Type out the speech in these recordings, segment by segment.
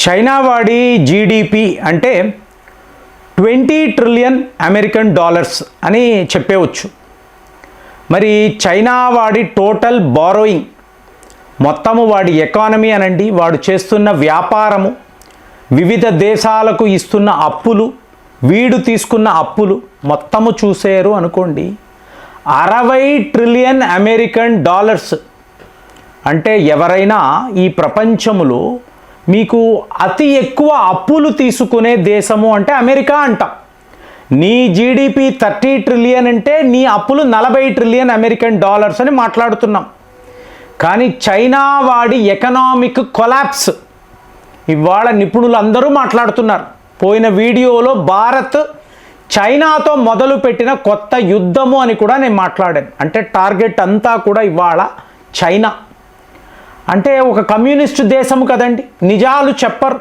China వాడి GDP అంటే 20 trillion American dollars అని చెప్పేవచ్చు. మరి చైనా వాడి టోటల్ బారోయింగ్ మొత్తము వాడి ఎకానమీ అనండి, వాడు చేస్తున్న వ్యాపారము, వివిధ దేశాలకు ఇస్తున్న అప్పులు, వీడు తీసుకున్న అప్పులు మొత్తము చూసారు అనుకోండి 60 ట్రిలియన్ అమెరికన్ డాలర్స్. అంటే ఎవరైనా ఈ ప్రపంచంలో మీకు అతి ఎక్కువ అప్పులు తీసుకునే దేశము అంటే అమెరికా అంట. నీ జీడిపి 30 ట్రిలియన్ అంటే నీ అప్పులు 40 ట్రిలియన్ అమెరికన్ డాలర్స్ అని మాట్లాడుతున్నాం. కానీ చైనా వాడి ఎకనామిక్ కొలాప్స్ ఇవాళ నిపుణులు అందరూ మాట్లాడుతున్నారు. పోయిన వీడియోలో భారత్ చైనాతో మొదలుపెట్టిన కొత్త యుద్ధము అని కూడా నేను మాట్లాడాను. అంటే టార్గెట్ అంతా కూడా ఇవాళ చైనా. అంటే ఒక కమ్యూనిస్ట్ దేశము కదండి, నిజాలు చెప్పరు.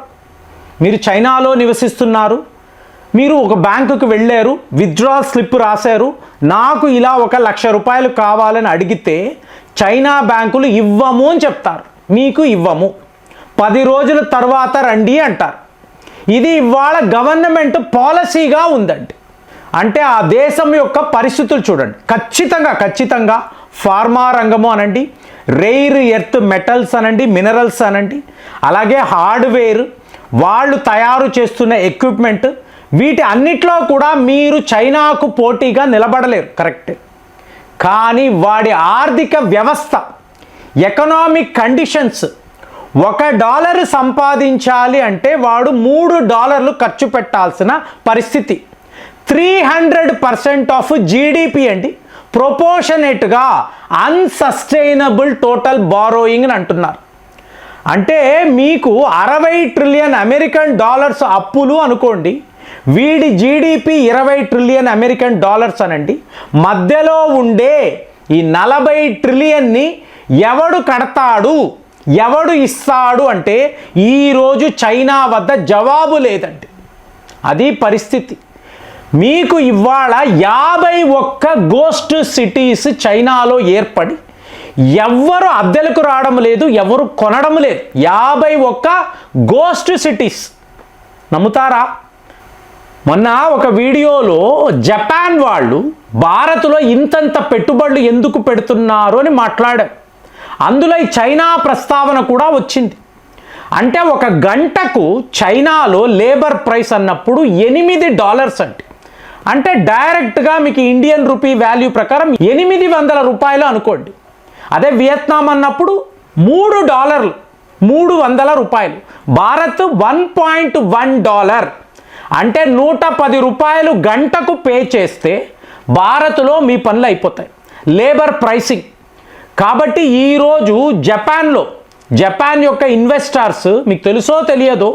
మీరు చైనాలో నివసిస్తున్నారు, మీరు ఒక బ్యాంకుకు వెళ్ళారు, విత్డ్రాల్ స్లిప్ రాశారు, నాకు ఇలా 1,00,000 రూపాయలు కావాలని అడిగితే చైనా బ్యాంకులు ఇవ్వము అని చెప్తారు, మీకు ఇవ్వము, 10 రోజుల తర్వాత రండి అంటారు. ఇది ఇవాళ గవర్నమెంట్ పాలసీగా ఉందండి. అంటే ఆ దేశం యొక్క పరిస్థితులు చూడండి. ఖచ్చితంగా ఫార్మా రంగము అనండి, రేర్ ఎర్త్ మెటల్స్ అనండి, మినరల్స్ అనండి, అలాగే హార్డ్వేర్, వాళ్ళు తయారు చేస్తున్న ఎక్విప్మెంట్, వీటి అన్నిట్లో కూడా మీరు చైనాకు పోటీగా నిలబడలేరు, కరెక్టే. కానీ వాడి ఆర్థిక వ్యవస్థ, ఎకనామిక్ కండిషన్స్, $1 సంపాదించాలి అంటే వాడు $3 ఖర్చు పెట్టాల్సిన పరిస్థితి. 300% ఆఫ్ జీడిపి అండి. ప్రొపోర్షనేట్గా అన్సస్టైనబుల్ టోటల్ బారోయింగ్ అని అంటున్నారు. అంటే మీకు 60 ట్రిలియన్ అమెరికన్ డాలర్స్ అప్పులు అనుకోండి, వీడి జీడిపి 20 ట్రిలియన్ అమెరికన్ డాలర్స్ అనండి. మధ్యలో ఉండే ఈ 40 ట్రిలియన్ని ఎవడు కడతాడు, ఎవడు ఇస్తాడు అంటే ఈరోజు చైనా వద్ద జవాబు లేదండి. అది పరిస్థితి. మీకు ఇవాళ 51 గోస్ట్ సిటీస్ చైనాలో ఏర్పడి ఎవ్వరు అద్దెలకు రావడం లేదు, ఎవరు కొనడం లేదు. 51 గోస్ట్ సిటీస్. నమ్ముతారా? మొన్న ఒక వీడియోలో జపాన్ వాళ్ళు భారత్లో ఇంతంత పెట్టుబడులు ఎందుకు పెడుతున్నారు అని మాట్లాడారు. అందులో ఈ చైనా ప్రస్తావన కూడా వచ్చింది. అంటే ఒక గంటకు చైనాలో లేబర్ ప్రైస్ అన్నప్పుడు $8 అంటే అంటే డైరెక్ట్గా మీకు ఇండియన్ రూపీ వాల్యూ ప్రకారం 800 రూపాయలు అనుకోండి. అదే వియత్నాం అన్నప్పుడు $3, 300 రూపాయలు. భారత్ $1.1 అంటే 110 రూపాయలు గంటకు పే చేస్తే భారత్లో మీ పనులు అయిపోతాయి, లేబర్ ప్రైసింగ్. కాబట్టి ఈరోజు జపాన్ యొక్క ఇన్వెస్టర్స్, మీకు తెలుసో తెలియదో,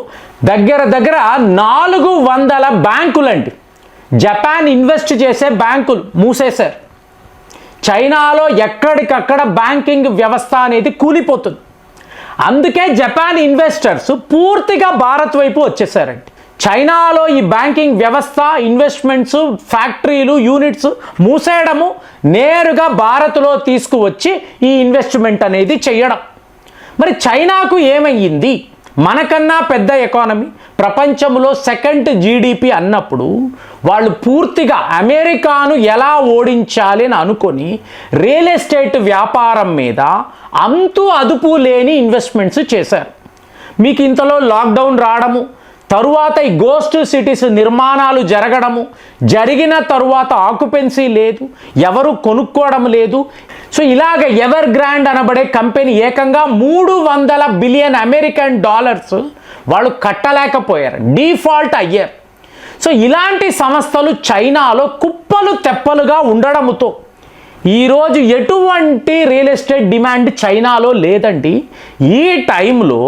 దగ్గర 400 బ్యాంకులండి, జపాన్ ఇన్వెస్ట్ చేసే బ్యాంకులు మూసేశారు. చైనాలో ఎక్కడికక్కడ బ్యాంకింగ్ వ్యవస్థ అనేది కూలిపోతుంది. అందుకే జపాన్ ఇన్వెస్టర్స్ పూర్తిగా భారత్ వైపు వచ్చేసారండి. చైనాలో ఈ బ్యాంకింగ్ వ్యవస్థ, ఇన్వెస్ట్మెంట్స్, ఫ్యాక్టరీలు, యూనిట్స్ మూసేయడము, నేరుగా భారత్లో తీసుకువచ్చి ఈ ఇన్వెస్ట్మెంట్ అనేది చేయడం. మరి చైనాకు ఏమయ్యింది? మనకన్నా పెద్ద ఎకానమీ, ప్రపంచంలో సెకండ్ జీడిపి అన్నప్పుడు వాళ్ళు పూర్తిగా అమెరికాను ఎలా ఓడించాలి అని అనుకొని రియల్ ఎస్టేట్ వ్యాపారం మీద అంతు అదుపు లేని ఇన్వెస్ట్మెంట్స్ చేశారు. మీకు ఇంతలో లాక్డౌన్ రావడము, తరువాత ఈ గోస్ట్ సిటీస్ నిర్మాణాలు జరగడము, జరిగిన తరువాత ఆక్యుపెన్సీ లేదు, ఎవరు కొనుక్కోవడం లేదు. సో ఇలాగ ఎవర్ గ్రాండ్ అనబడే కంపెనీ ఏకంగా $300 బిలియన్ అమెరికన్ డాలర్స్ వాళ్ళు కట్టలేకపోయారు, డిఫాల్ట్ అయ్యారు. సో ఇలాంటి సంస్థలు చైనాలో కుప్పలు తెప్పలుగా ఉండడంతో ఈరోజు ఎటువంటి రియల్ ఎస్టేట్ డిమాండ్ చైనాలో లేదండి. ఈ టైంలో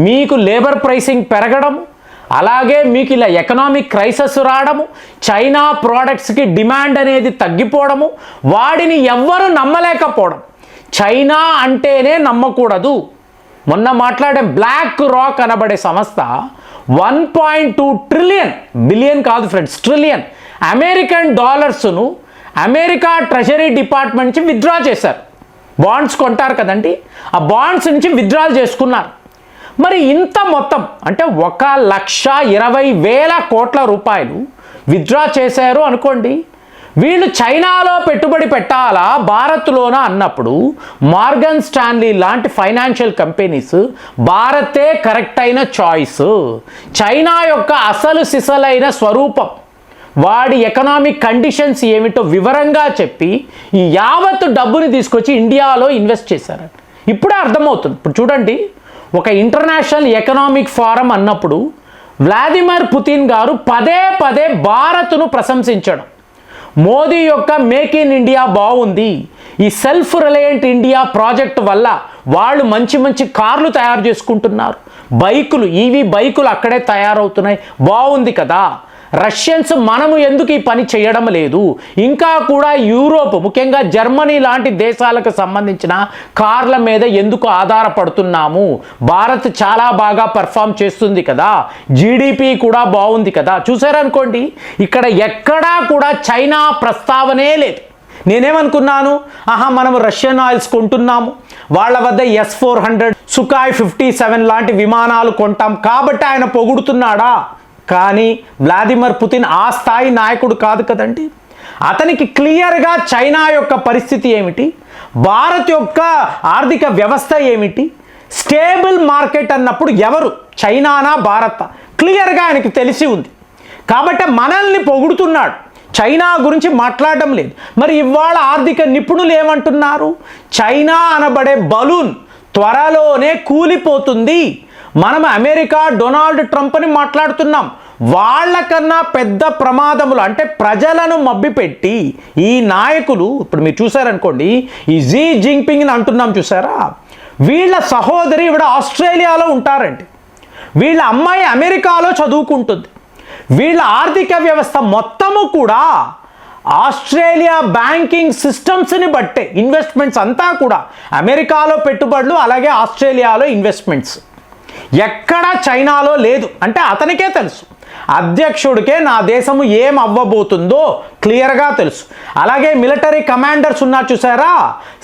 మీకు లేబర్ ప్రైసింగ్ పెరగడం, అలాగే మీకు ఇలా ఎకనామిక్ క్రైసిస్ రావడము, చైనా ప్రోడక్ట్స్కి డిమాండ్ అనేది తగ్గిపోవడము, వాడిని ఎవ్వరూ నమ్మలేకపోవడం. చైనా అంటేనే నమ్మకూడదు. మొన్న మాట్లాడే బ్లాక్ రాక్ అనబడే సంస్థ 1.2 ట్రిలియన్, బిలియన్ కాదు ఫ్రెండ్స్, ట్రిలియన్ అమెరికన్ డాలర్స్ను అమెరికా ట్రెజరీ డిపార్ట్మెంట్ నుంచి విత్డ్రా చేశారు. బాండ్స్ కొంటారు కదండి, ఆ బాండ్స్ నుంచి విత్డ్రాల్ చేసుకున్నారు. మరి ఇంత మొత్తం అంటే 1,20,000 కోట్ల రూపాయలు విత్డ్రా చేశారు అనుకోండి. వీళ్ళు చైనాలో పెట్టుబడి పెట్టాలా భారత్లోనా అన్నప్పుడు మార్గన్ స్టాన్లీ లాంటి ఫైనాన్షియల్ కంపెనీస్ భారతే కరెక్ట్ అయిన చాయిస్. చైనా యొక్క అసలు సిసలైన స్వరూపం, వాడి ఎకనామిక్ కండిషన్స్ ఏమిటో వివరంగా చెప్పి ఈ యావత్ డబ్బుని తీసుకొచ్చి ఇండియాలో ఇన్వెస్ట్ చేశారు. ఇప్పుడే అర్థమవుతుంది. ఇప్పుడు చూడండి, ఒక ఇంటర్నేషనల్ ఎకనామిక్ ఫోరం అన్నప్పుడు వ్లాదిమిర్ పుతిన్ గారు పదే పదే భారత్ను ప్రశంసించడం, మోదీ యొక్క మేక్ ఇన్ ఇండియా బాగుంది, ఈ సెల్ఫ్ రిలయంట్ ఇండియా ప్రాజెక్ట్ వల్ల వాళ్ళు మంచి మంచి కార్లు తయారు చేసుకుంటున్నారు, బైకులు ఈవీ బైకులు అక్కడే తయారవుతున్నాయి, బాగుంది కదా. రష్యన్స్ మనము ఎందుకు ఈ పని చేయడం లేదు, ఇంకా కూడా యూరోప్ ముఖ్యంగా జర్మనీ లాంటి దేశాలకు సంబంధించిన కార్ల మీద ఎందుకు ఆధారపడుతున్నాము, భారత్ చాలా బాగా పర్ఫామ్ చేస్తుంది కదా, జీడిపి కూడా బాగుంది కదా. చూసారనుకోండి, ఇక్కడ ఎక్కడా కూడా చైనా ప్రస్తావనే లేదు. నేనేమనుకున్నాను, మనము రష్యన్ ఆయిల్స్ కొంటున్నాము, వాళ్ళ వద్ద S-400 సుఖాయ్ 57 లాంటి విమానాలు కొంటాం కాబట్టి ఆయన పొగుడుతున్నాడా. కానీ వ్లాదిమిర్ పుతిన్ ఆ స్థాయి నాయకుడు కాదు కదండి. అతనికి క్లియర్గా చైనా యొక్క పరిస్థితి ఏమిటి, భారత్ యొక్క ఆర్థిక వ్యవస్థ ఏమిటి, స్టేబుల్ మార్కెట్ అన్నప్పుడు ఎవరు, చైనానా భారత్, క్లియర్గా ఆయనకి తెలిసి ఉంది. కాబట్టి మనల్ని పొగుడుతున్నాడు, చైనా గురించి మాట్లాడడం లేదు. మరి ఇవాళ ఆర్థిక నిపుణులు ఏమంటున్నారు, చైనా అనబడే బలూన్ త్వరలోనే కూలిపోతుంది. మనం అమెరికా డొనాల్డ్ ట్రంప్ అని మాట్లాడుతున్నాం, వాళ్ళకన్నా పెద్ద ప్రమాదములు అంటే ప్రజలను మభ్యపెట్టి ఈ నాయకులు, ఇప్పుడు మీరు చూసారనుకోండి, ఈ జీ జింగ్పింగ్ అంటున్నాం చూసారా, వీళ్ళ సహోదరి ఇవిడ ఆస్ట్రేలియాలో ఉంటారండి, వీళ్ళ అమ్మాయి అమెరికాలో చదువుకుంటుంది, వీళ్ళ ఆర్థిక వ్యవస్థ మొత్తము కూడా ఆస్ట్రేలియా బ్యాంకింగ్ సిస్టమ్స్ని బట్టే, ఇన్వెస్ట్మెంట్స్ అంతా కూడా అమెరికాలో పెట్టుబడులు, అలాగే ఆస్ట్రేలియాలో ఇన్వెస్ట్మెంట్స్, ఎక్కడా చైనాలో లేదు. అంటే అతనికే తెలుసు, అధ్యక్షుడికే నా దేశము ఏం అవ్వబోతుందో క్లియర్గా తెలుసు. అలాగే మిలిటరీ కమాండర్స్ ఉన్నారు చూసారా,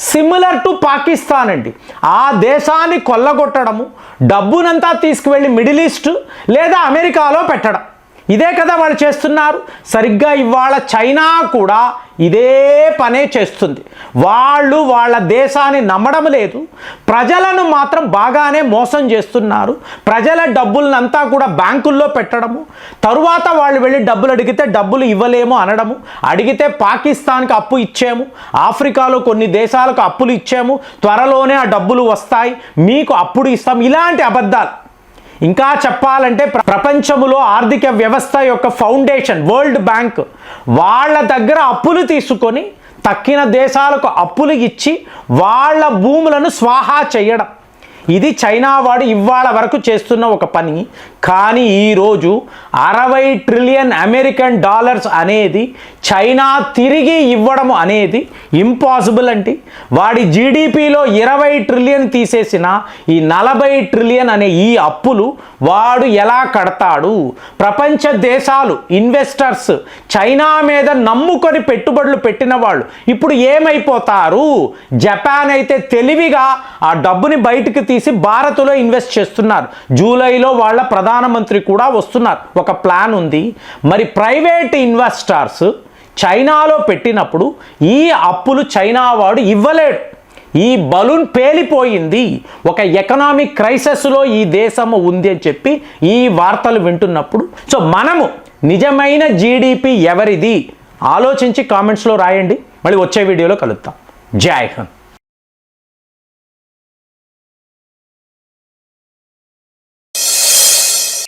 సిమిలర్ టు పాకిస్తాన్ అండి. ఆ దేశాన్ని కొల్లగొట్టడము, డబ్బునంతా తీసుకువెళ్ళి మిడిల్ ఈస్ట్ లేదా అమెరికాలో పెట్టడం, ఇదే కదా వాళ్ళు చేస్తున్నారు. సరిగ్గా ఇవాళ చైనా కూడా ఇదే పనే చేస్తుంది. వాళ్ళు వాళ్ళ దేశాన్ని నమ్మడం లేదు, ప్రజలను మాత్రం బాగానే మోసం చేస్తున్నారు. ప్రజల డబ్బులనంతా కూడా బ్యాంకుల్లో పెట్టడము, తరువాత వాళ్ళు వెళ్ళి డబ్బులు అడిగితే డబ్బులు ఇవ్వలేము అనడము, అడిగితే పాకిస్తాన్కి అప్పు ఇచ్చాము, ఆఫ్రికాలో కొన్ని దేశాలకు అప్పులు ఇచ్చాము, త్వరలోనే ఆ డబ్బులు వస్తాయి, మీకు అప్పుడు ఇస్తాం, ఇలాంటి అబద్ధాలు. ఇంకా చెప్పాలంటే ప్రపంచంలో ఆర్థిక వ్యవస్థ యొక్క ఫౌండేషన్ వరల్డ్ బ్యాంక్ వాళ్ళ దగ్గర అప్పులు తీసుకొని తక్కిన దేశాలకు అప్పులు ఇచ్చి వాళ్ళ భూములను స్వాహా చేయడం, ఇది చైనా వాడు ఇవాళ వరకు చేస్తున్న ఒక పని. కానీ ఈరోజు 60 ట్రిలియన్ అమెరికన్ డాలర్స్ అనేది చైనా తిరిగి ఇవ్వడం అనేది ఇంపాసిబుల్ అండి. వాడి జీడిపిలో 20 ట్రిలియన్ తీసేసిన ఈ 40 ట్రిలియన్ అనే ఈ అప్పులు వాడు ఎలా కడతాడు? ప్రపంచ దేశాలు ఇన్వెస్టర్స్ చైనా మీద నమ్ముకొని పెట్టుబడులు పెట్టిన వాళ్ళు ఇప్పుడు ఏమైపోతారు? జపాన్ అయితే తెలివిగా ఆ డబ్బుని బయటకు తీసి భారత్లో ఇన్వెస్ట్ చేస్తున్నారు. జూలైలో వాళ్ళ ప్రధానమంత్రి కూడా వస్తున్నారు, ఒక ప్లాన్ ఉంది. మరి ప్రైవేట్ ఇన్వెస్టర్స్ చైనాలో పెట్టినప్పుడు ఈ అప్పులు చైనా వాడు ఇవ్వలేడు. ఈ బలూన్ పేలిపోయింది, ఒక ఎకనామిక్ క్రైసిస్లో ఈ దేశము ఉంది అని చెప్పి ఈ వార్తలు వింటున్నప్పుడు, సో మనము నిజమైన జీడిపి ఎవరిది ఆలోచించి కామెంట్స్లో రాయండి. మళ్ళీ వచ్చే వీడియోలో కలుద్దాం. జై హింద్.